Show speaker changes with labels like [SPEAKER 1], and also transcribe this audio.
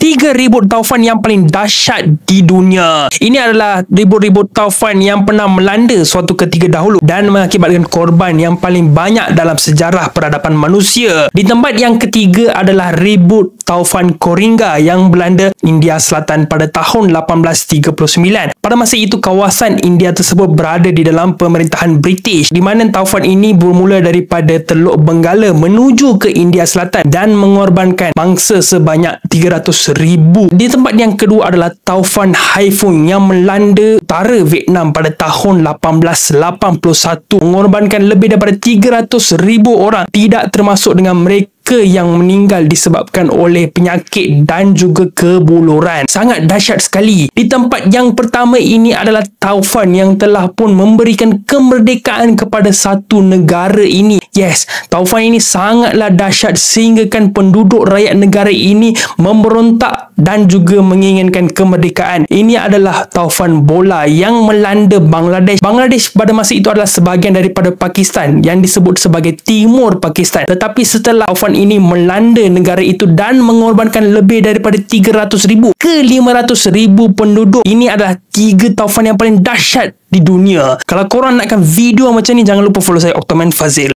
[SPEAKER 1] 3 ribut taufan yang paling dahsyat di dunia. Ini adalah ribut-ribut taufan yang pernah melanda suatu ketika dahulu dan mengakibatkan korban yang paling banyak dalam sejarah peradaban manusia. Di tempat yang ketiga adalah ribut taufan Koringa yang melanda India Selatan pada tahun 1839. Pada masa itu, kawasan India tersebut berada di dalam pemerintahan British, di mana taufan ini bermula daripada Teluk Benggala menuju ke India Selatan dan mengorbankan mangsa sebanyak 300,000. Di tempat yang kedua adalah taufan Haifun yang melanda utara Vietnam pada tahun 1881, mengorbankan lebih daripada 300,000 orang, tidak termasuk dengan mereka yang meninggal disebabkan oleh penyakit dan juga kebuluran. Sangat dahsyat sekali. Di tempat yang pertama ini adalah taufan yang telah pun memberikan kemerdekaan kepada satu negara ini. Yes, taufan ini sangatlah dahsyat sehinggakan penduduk rakyat negara ini memberontak dan juga menginginkan kemerdekaan. Ini adalah taufan bola yang melanda Bangladesh. Bangladesh pada masa itu adalah sebahagian daripada Pakistan yang disebut sebagai Timur Pakistan. Tetapi setelah taufan ini melanda negara itu dan mengorbankan lebih daripada 300,000 ke 500,000 penduduk, ini adalah 3 taufan yang paling dahsyat di dunia. Kalau korang nakkan video macam ni, jangan lupa follow saya, Octoman Fazil.